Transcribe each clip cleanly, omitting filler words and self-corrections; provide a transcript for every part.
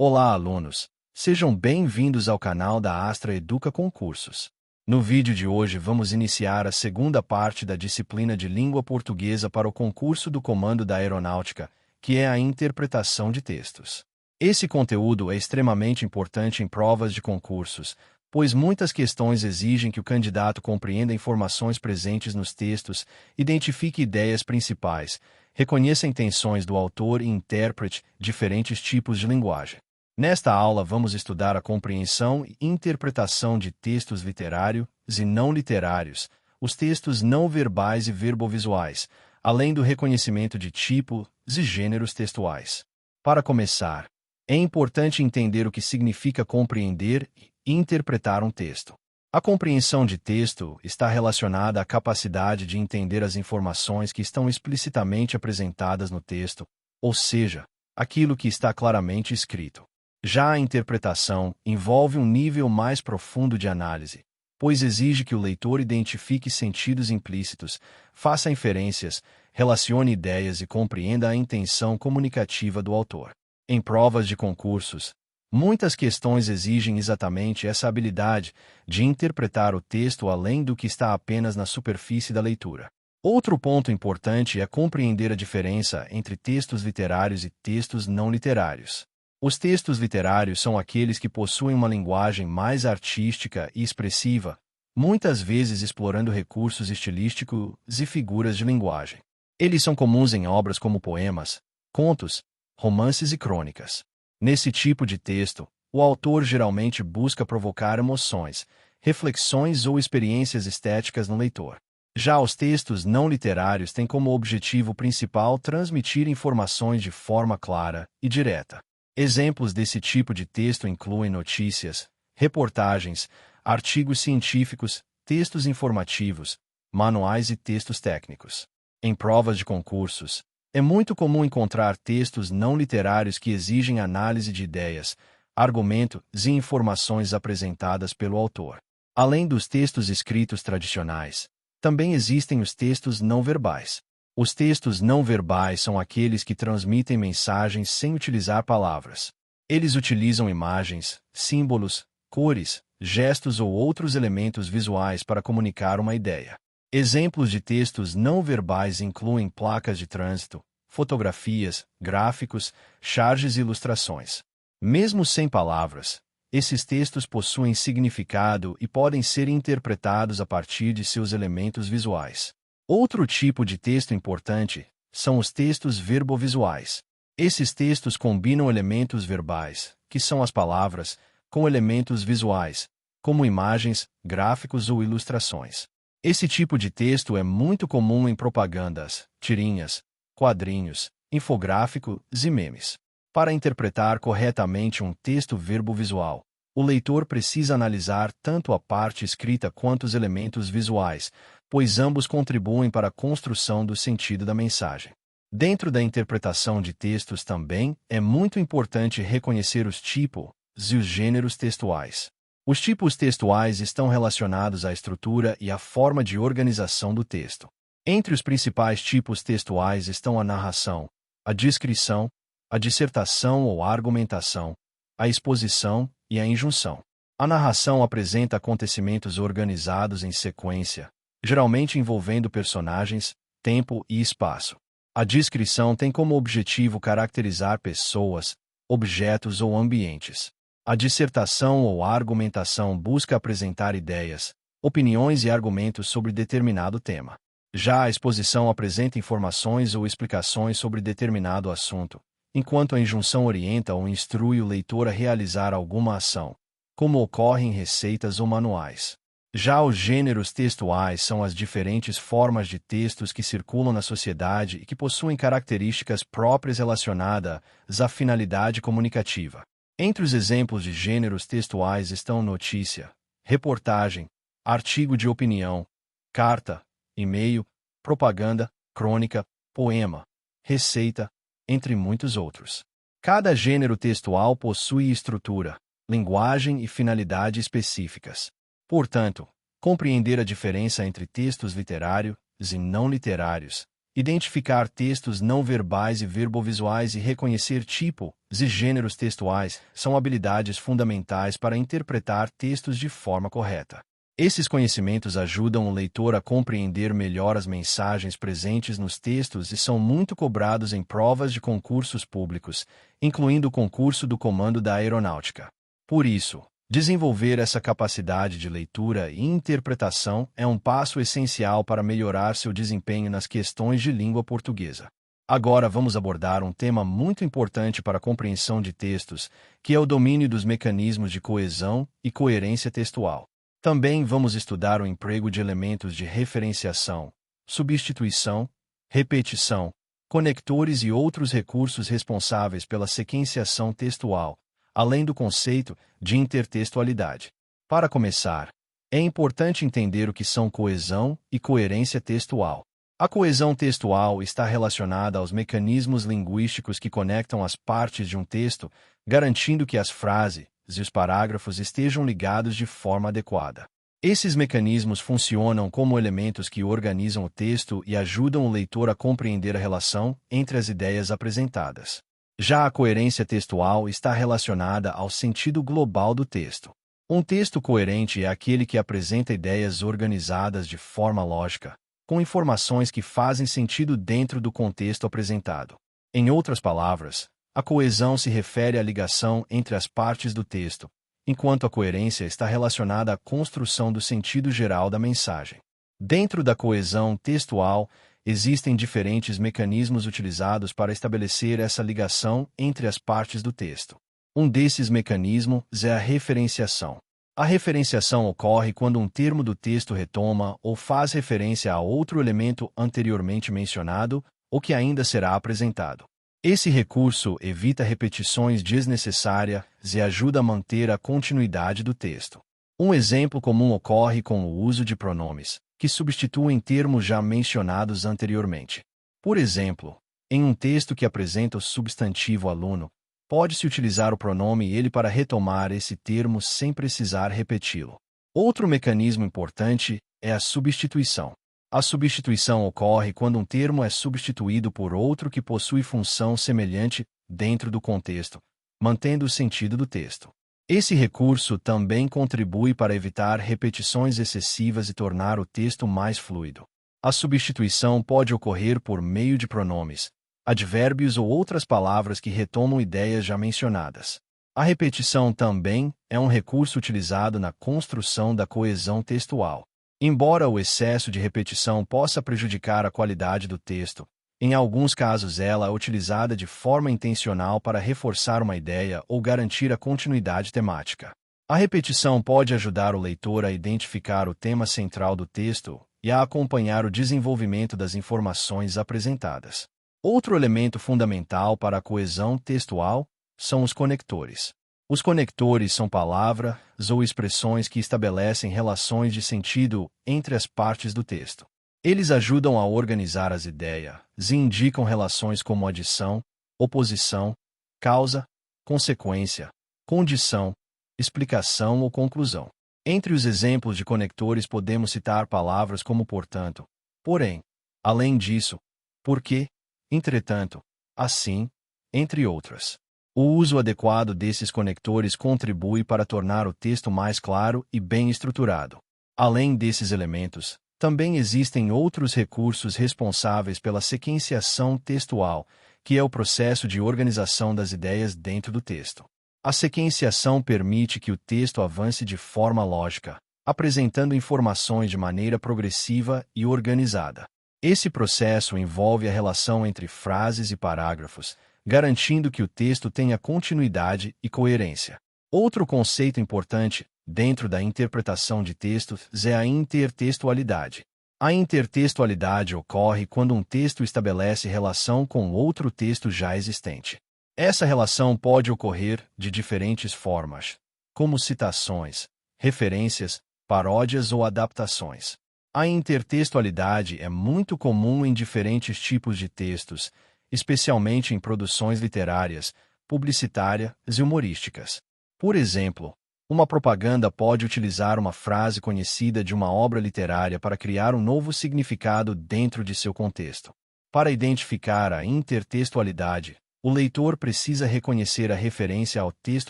Olá, alunos! Sejam bem-vindos ao canal da Astra Educa Concursos. No vídeo de hoje vamos iniciar a segunda parte da disciplina de língua portuguesa para o concurso do Comando da Aeronáutica, que é a interpretação de textos. Esse conteúdo é extremamente importante em provas de concursos, pois muitas questões exigem que o candidato compreenda informações presentes nos textos, identifique ideias principais, reconheça intenções do autor e interprete diferentes tipos de linguagem. Nesta aula vamos estudar a compreensão e interpretação de textos literários e não literários, os textos não verbais e verbovisuais, além do reconhecimento de tipos e gêneros textuais. Para começar, é importante entender o que significa compreender e interpretar um texto. A compreensão de texto está relacionada à capacidade de entender as informações que estão explicitamente apresentadas no texto, ou seja, aquilo que está claramente escrito. Já a interpretação envolve um nível mais profundo de análise, pois exige que o leitor identifique sentidos implícitos, faça inferências, relacione ideias e compreenda a intenção comunicativa do autor. Em provas de concursos, muitas questões exigem exatamente essa habilidade de interpretar o texto além do que está apenas na superfície da leitura. Outro ponto importante é compreender a diferença entre textos literários e textos não literários. Os textos literários são aqueles que possuem uma linguagem mais artística e expressiva, muitas vezes explorando recursos estilísticos e figuras de linguagem. Eles são comuns em obras como poemas, contos, romances e crônicas. Nesse tipo de texto, o autor geralmente busca provocar emoções, reflexões ou experiências estéticas no leitor. Já os textos não literários têm como objetivo principal transmitir informações de forma clara e direta. Exemplos desse tipo de texto incluem notícias, reportagens, artigos científicos, textos informativos, manuais e textos técnicos. Em provas de concursos, é muito comum encontrar textos não literários que exigem análise de ideias, argumentos e informações apresentadas pelo autor. Além dos textos escritos tradicionais, também existem os textos não verbais. Os textos não verbais são aqueles que transmitem mensagens sem utilizar palavras. Eles utilizam imagens, símbolos, cores, gestos ou outros elementos visuais para comunicar uma ideia. Exemplos de textos não verbais incluem placas de trânsito, fotografias, gráficos, charges e ilustrações. Mesmo sem palavras, esses textos possuem significado e podem ser interpretados a partir de seus elementos visuais. Outro tipo de texto importante são os textos verbovisuais. Esses textos combinam elementos verbais, que são as palavras, com elementos visuais, como imagens, gráficos ou ilustrações. Esse tipo de texto é muito comum em propagandas, tirinhas, quadrinhos, infográficos e memes. Para interpretar corretamente um texto verbovisual, o leitor precisa analisar tanto a parte escrita quanto os elementos visuais, pois ambos contribuem para a construção do sentido da mensagem. Dentro da interpretação de textos também é muito importante reconhecer os tipos e os gêneros textuais. Os tipos textuais estão relacionados à estrutura e à forma de organização do texto. Entre os principais tipos textuais estão a narração, a descrição, a dissertação ou argumentação, a exposição e a injunção. A narração apresenta acontecimentos organizados em sequência, geralmente envolvendo personagens, tempo e espaço. A descrição tem como objetivo caracterizar pessoas, objetos ou ambientes. A dissertação ou argumentação busca apresentar ideias, opiniões e argumentos sobre determinado tema. Já a exposição apresenta informações ou explicações sobre determinado assunto, enquanto a injunção orienta ou instrui o leitor a realizar alguma ação, como ocorre em receitas ou manuais. Já os gêneros textuais são as diferentes formas de textos que circulam na sociedade e que possuem características próprias relacionadas à finalidade comunicativa. Entre os exemplos de gêneros textuais estão notícia, reportagem, artigo de opinião, carta, e-mail, propaganda, crônica, poema, receita, entre muitos outros. Cada gênero textual possui estrutura, linguagem e finalidade específicas. Portanto, compreender a diferença entre textos literários e não literários Identificar textos não verbais e verbovisuais e reconhecer tipos e gêneros textuais são habilidades fundamentais para interpretar textos de forma correta. Esses conhecimentos ajudam o leitor a compreender melhor as mensagens presentes nos textos e são muito cobrados em provas de concursos públicos, incluindo o concurso do Comando da Aeronáutica. Por isso, desenvolver essa capacidade de leitura e interpretação é um passo essencial para melhorar seu desempenho nas questões de língua portuguesa. Agora vamos abordar um tema muito importante para a compreensão de textos, que é o domínio dos mecanismos de coesão e coerência textual. Também vamos estudar o emprego de elementos de referenciação, substituição, repetição, conectores e outros recursos responsáveis pela sequenciação textual, além do conceito de intertextualidade. Para começar, é importante entender o que são coesão e coerência textual. A coesão textual está relacionada aos mecanismos linguísticos que conectam as partes de um texto, garantindo que as frases e os parágrafos estejam ligados de forma adequada. Esses mecanismos funcionam como elementos que organizam o texto e ajudam o leitor a compreender a relação entre as ideias apresentadas. Já a coerência textual está relacionada ao sentido global do texto. Um texto coerente é aquele que apresenta ideias organizadas de forma lógica, com informações que fazem sentido dentro do contexto apresentado. Em outras palavras, a coesão se refere à ligação entre as partes do texto, enquanto a coerência está relacionada à construção do sentido geral da mensagem. Dentro da coesão textual, existem diferentes mecanismos utilizados para estabelecer essa ligação entre as partes do texto. Um desses mecanismos é a referenciação. A referenciação ocorre quando um termo do texto retoma ou faz referência a outro elemento anteriormente mencionado ou que ainda será apresentado. Esse recurso evita repetições desnecessárias e ajuda a manter a continuidade do texto. Um exemplo comum ocorre com o uso de pronomes, que substituem termos já mencionados anteriormente. Por exemplo, em um texto que apresenta o substantivo aluno, pode-se utilizar o pronome ele para retomar esse termo sem precisar repeti-lo. Outro mecanismo importante é a substituição. A substituição ocorre quando um termo é substituído por outro que possui função semelhante dentro do contexto, mantendo o sentido do texto. Esse recurso também contribui para evitar repetições excessivas e tornar o texto mais fluido. A substituição pode ocorrer por meio de pronomes, advérbios ou outras palavras que retomam ideias já mencionadas. A repetição também é um recurso utilizado na construção da coesão textual. Embora o excesso de repetição possa prejudicar a qualidade do texto, em alguns casos ela é utilizada de forma intencional para reforçar uma ideia ou garantir a continuidade temática. A repetição pode ajudar o leitor a identificar o tema central do texto e a acompanhar o desenvolvimento das informações apresentadas. Outro elemento fundamental para a coesão textual são os conectores. Os conectores são palavras ou expressões que estabelecem relações de sentido entre as partes do texto. Eles ajudam a organizar as ideias e indicam relações como adição, oposição, causa, consequência, condição, explicação ou conclusão. Entre os exemplos de conectores podemos citar palavras como portanto, porém, além disso, porque, entretanto, assim, entre outras. O uso adequado desses conectores contribui para tornar o texto mais claro e bem estruturado. Além desses elementos, também existem outros recursos responsáveis pela sequenciação textual, que é o processo de organização das ideias dentro do texto. A sequenciação permite que o texto avance de forma lógica, apresentando informações de maneira progressiva e organizada. Esse processo envolve a relação entre frases e parágrafos, garantindo que o texto tenha continuidade e coerência. Outro conceito importante, dentro da interpretação de textos, é a intertextualidade. A intertextualidade ocorre quando um texto estabelece relação com outro texto já existente. Essa relação pode ocorrer de diferentes formas, como citações, referências, paródias ou adaptações. A intertextualidade é muito comum em diferentes tipos de textos, especialmente em produções literárias, publicitárias e humorísticas. Por exemplo, uma propaganda pode utilizar uma frase conhecida de uma obra literária para criar um novo significado dentro de seu contexto. Para identificar a intertextualidade, o leitor precisa reconhecer a referência ao texto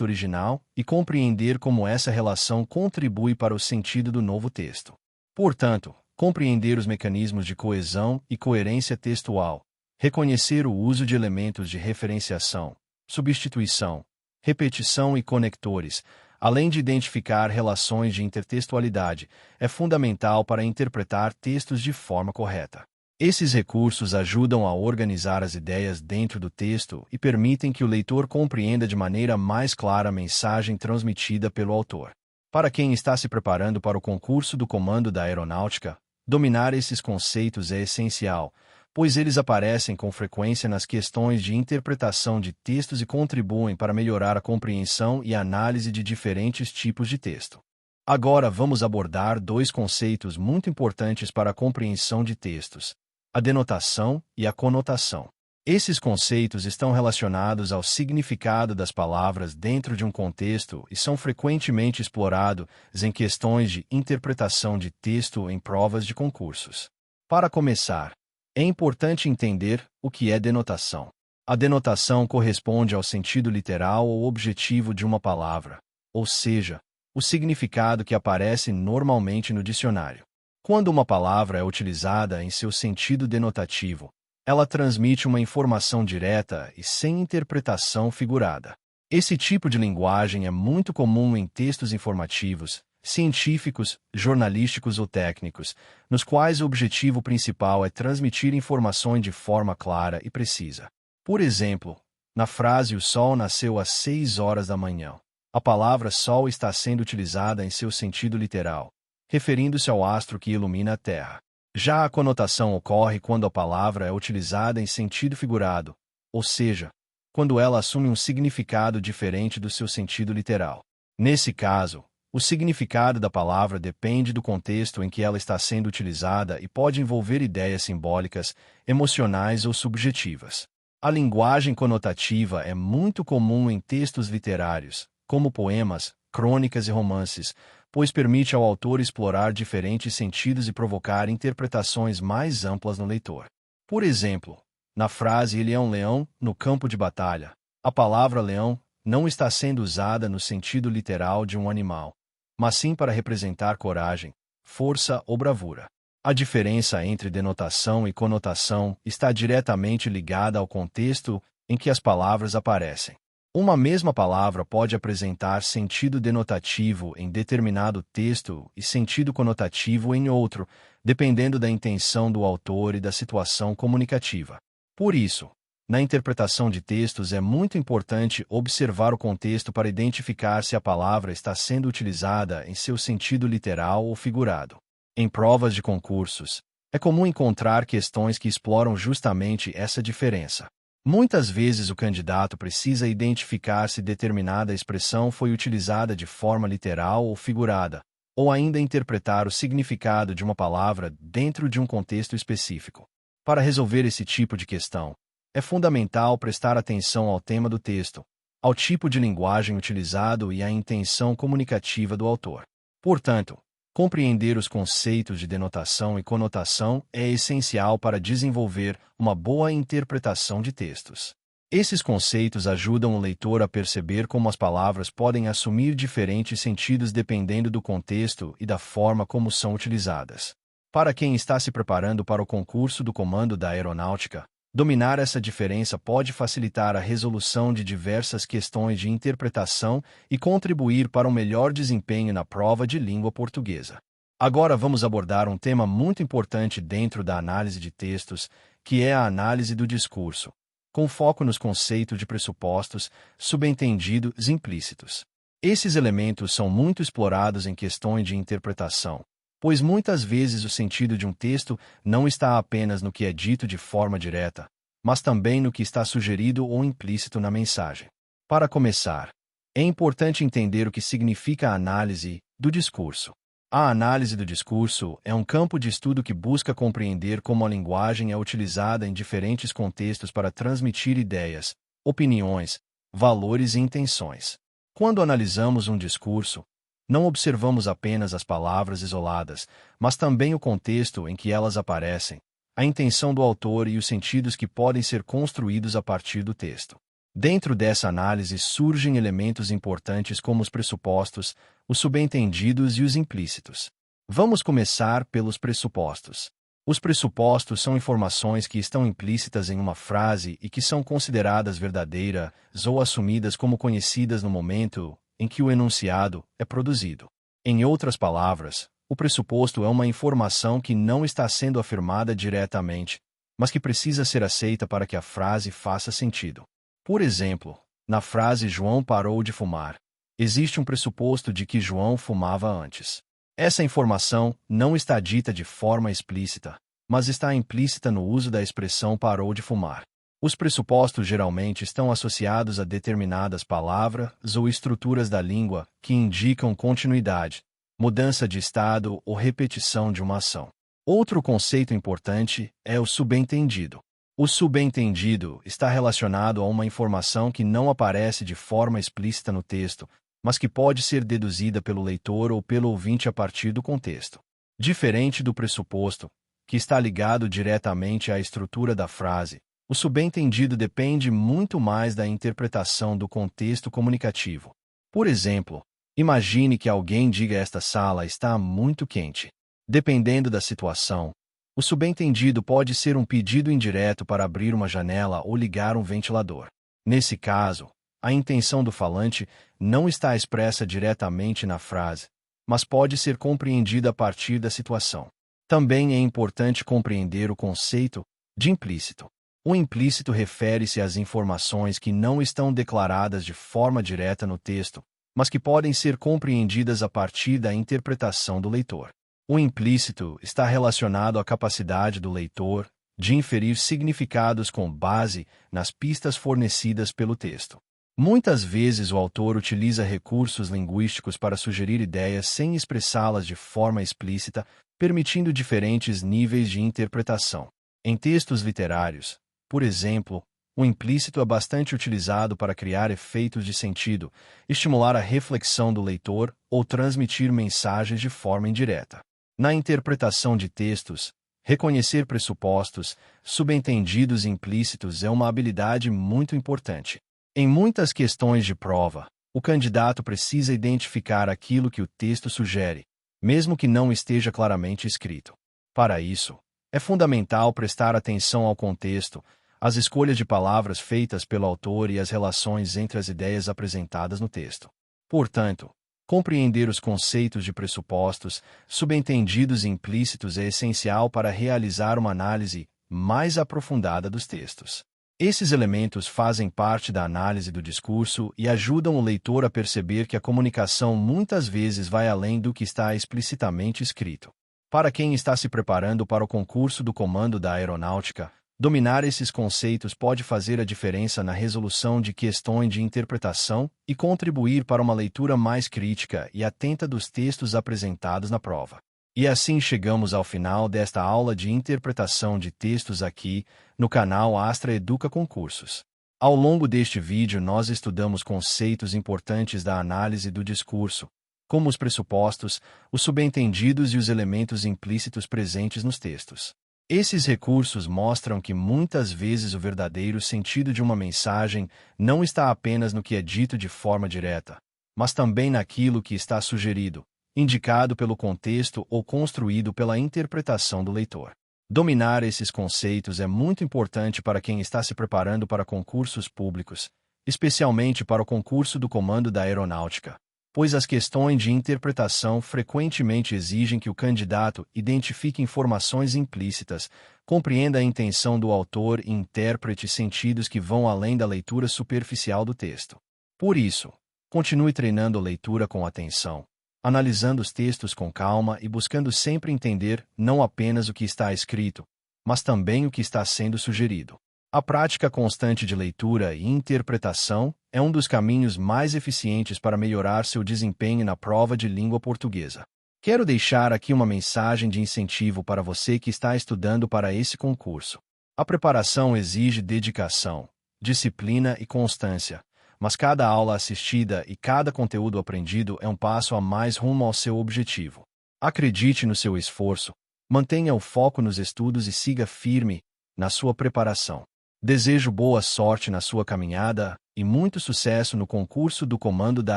original e compreender como essa relação contribui para o sentido do novo texto. Portanto, compreender os mecanismos de coesão e coerência textual, reconhecer o uso de elementos de referenciação, substituição, repetição e conectores, além de identificar relações de intertextualidade, é fundamental para interpretar textos de forma correta. Esses recursos ajudam a organizar as ideias dentro do texto e permitem que o leitor compreenda de maneira mais clara a mensagem transmitida pelo autor. Para quem está se preparando para o concurso do Comando da Aeronáutica, dominar esses conceitos é essencial, pois eles aparecem com frequência nas questões de interpretação de textos e contribuem para melhorar a compreensão e análise de diferentes tipos de texto. Agora vamos abordar dois conceitos muito importantes para a compreensão de textos: a denotação e a conotação. Esses conceitos estão relacionados ao significado das palavras dentro de um contexto e são frequentemente explorados em questões de interpretação de texto em provas de concursos. Para começar, é importante entender o que é denotação. A denotação corresponde ao sentido literal ou objetivo de uma palavra, ou seja, o significado que aparece normalmente no dicionário. Quando uma palavra é utilizada em seu sentido denotativo, ela transmite uma informação direta e sem interpretação figurada. Esse tipo de linguagem é muito comum em textos informativos, científicos, jornalísticos ou técnicos, nos quais o objetivo principal é transmitir informações de forma clara e precisa. Por exemplo, na frase "O sol nasceu às 6 horas da manhã", a palavra sol está sendo utilizada em seu sentido literal, referindo-se ao astro que ilumina a Terra. Já a conotação ocorre quando a palavra é utilizada em sentido figurado, ou seja, quando ela assume um significado diferente do seu sentido literal. Nesse caso, o significado da palavra depende do contexto em que ela está sendo utilizada e pode envolver ideias simbólicas, emocionais ou subjetivas. A linguagem conotativa é muito comum em textos literários, como poemas, crônicas e romances, pois permite ao autor explorar diferentes sentidos e provocar interpretações mais amplas no leitor. Por exemplo, na frase "Ele é um leão no campo de batalha", a palavra leão não está sendo usada no sentido literal de um animal, mas sim para representar coragem, força ou bravura. A diferença entre denotação e conotação está diretamente ligada ao contexto em que as palavras aparecem. Uma mesma palavra pode apresentar sentido denotativo em determinado texto e sentido conotativo em outro, dependendo da intenção do autor e da situação comunicativa. Por isso, na interpretação de textos é muito importante observar o contexto para identificar se a palavra está sendo utilizada em seu sentido literal ou figurado. Em provas de concursos, é comum encontrar questões que exploram justamente essa diferença. Muitas vezes o candidato precisa identificar se determinada expressão foi utilizada de forma literal ou figurada, ou ainda interpretar o significado de uma palavra dentro de um contexto específico. Para resolver esse tipo de questão, é fundamental prestar atenção ao tema do texto, ao tipo de linguagem utilizado e à intenção comunicativa do autor. Portanto, compreender os conceitos de denotação e conotação é essencial para desenvolver uma boa interpretação de textos. Esses conceitos ajudam o leitor a perceber como as palavras podem assumir diferentes sentidos dependendo do contexto e da forma como são utilizadas. Para quem está se preparando para o concurso do Comando da Aeronáutica, dominar essa diferença pode facilitar a resolução de diversas questões de interpretação e contribuir para um melhor desempenho na prova de língua portuguesa. Agora vamos abordar um tema muito importante dentro da análise de textos, que é a análise do discurso, com foco nos conceitos de pressupostos, subentendidos e implícitos. Esses elementos são muito explorados em questões de interpretação, pois muitas vezes o sentido de um texto não está apenas no que é dito de forma direta, mas também no que está sugerido ou implícito na mensagem. Para começar, é importante entender o que significa a análise do discurso. A análise do discurso é um campo de estudo que busca compreender como a linguagem é utilizada em diferentes contextos para transmitir ideias, opiniões, valores e intenções. Quando analisamos um discurso, não observamos apenas as palavras isoladas, mas também o contexto em que elas aparecem, a intenção do autor e os sentidos que podem ser construídos a partir do texto. Dentro dessa análise surgem elementos importantes como os pressupostos, os subentendidos e os implícitos. Vamos começar pelos pressupostos. Os pressupostos são informações que estão implícitas em uma frase e que são consideradas verdadeiras ou assumidas como conhecidas no momento em que o enunciado é produzido. Em outras palavras, o pressuposto é uma informação que não está sendo afirmada diretamente, mas que precisa ser aceita para que a frase faça sentido. Por exemplo, na frase João parou de fumar, existe um pressuposto de que João fumava antes. Essa informação não está dita de forma explícita, mas está implícita no uso da expressão parou de fumar. Os pressupostos geralmente estão associados a determinadas palavras ou estruturas da língua que indicam continuidade, mudança de estado ou repetição de uma ação. Outro conceito importante é o subentendido. O subentendido está relacionado a uma informação que não aparece de forma explícita no texto, mas que pode ser deduzida pelo leitor ou pelo ouvinte a partir do contexto. Diferente do pressuposto, que está ligado diretamente à estrutura da frase, o subentendido depende muito mais da interpretação do contexto comunicativo. Por exemplo, imagine que alguém diga esta sala está muito quente. Dependendo da situação, o subentendido pode ser um pedido indireto para abrir uma janela ou ligar um ventilador. Nesse caso, a intenção do falante não está expressa diretamente na frase, mas pode ser compreendida a partir da situação. Também é importante compreender o conceito de implícito. O implícito refere-se às informações que não estão declaradas de forma direta no texto, mas que podem ser compreendidas a partir da interpretação do leitor. O implícito está relacionado à capacidade do leitor de inferir significados com base nas pistas fornecidas pelo texto. Muitas vezes o autor utiliza recursos linguísticos para sugerir ideias sem expressá-las de forma explícita, permitindo diferentes níveis de interpretação. Em textos literários, por exemplo, o implícito é bastante utilizado para criar efeitos de sentido, estimular a reflexão do leitor ou transmitir mensagens de forma indireta. Na interpretação de textos, reconhecer pressupostos, subentendidos e implícitos é uma habilidade muito importante. Em muitas questões de prova, o candidato precisa identificar aquilo que o texto sugere, mesmo que não esteja claramente escrito. Para isso, é fundamental prestar atenção ao contexto, às escolhas de palavras feitas pelo autor e às relações entre as ideias apresentadas no texto. Portanto, compreender os conceitos de pressupostos, subentendidos e implícitos é essencial para realizar uma análise mais aprofundada dos textos. Esses elementos fazem parte da análise do discurso e ajudam o leitor a perceber que a comunicação muitas vezes vai além do que está explicitamente escrito. Para quem está se preparando para o concurso do Comando da Aeronáutica, dominar esses conceitos pode fazer a diferença na resolução de questões de interpretação e contribuir para uma leitura mais crítica e atenta dos textos apresentados na prova. E assim chegamos ao final desta aula de interpretação de textos aqui, no canal Astra Educa Concursos. Ao longo deste vídeo nós estudamos conceitos importantes da análise do discurso, como os pressupostos, os subentendidos e os elementos implícitos presentes nos textos. Esses recursos mostram que muitas vezes o verdadeiro sentido de uma mensagem não está apenas no que é dito de forma direta, mas também naquilo que está sugerido, indicado pelo contexto ou construído pela interpretação do leitor. Dominar esses conceitos é muito importante para quem está se preparando para concursos públicos, especialmente para o concurso do Comando da Aeronáutica, pois as questões de interpretação frequentemente exigem que o candidato identifique informações implícitas, compreenda a intenção do autor e interprete sentidos que vão além da leitura superficial do texto. Por isso, continue treinando a leitura com atenção, analisando os textos com calma e buscando sempre entender não apenas o que está escrito, mas também o que está sendo sugerido. A prática constante de leitura e interpretação é um dos caminhos mais eficientes para melhorar seu desempenho na prova de língua portuguesa. Quero deixar aqui uma mensagem de incentivo para você que está estudando para esse concurso. A preparação exige dedicação, disciplina e constância, mas cada aula assistida e cada conteúdo aprendido é um passo a mais rumo ao seu objetivo. Acredite no seu esforço, Mantenha o foco nos estudos e siga firme na sua preparação. Desejo boa sorte na sua caminhada e muito sucesso no concurso do Comando da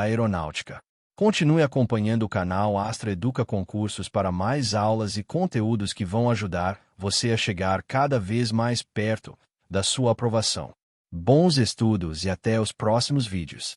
Aeronáutica. Continue acompanhando o canal Astra Educa Concursos para mais aulas e conteúdos que vão ajudar você a chegar cada vez mais perto da sua aprovação. Bons estudos e até os próximos vídeos.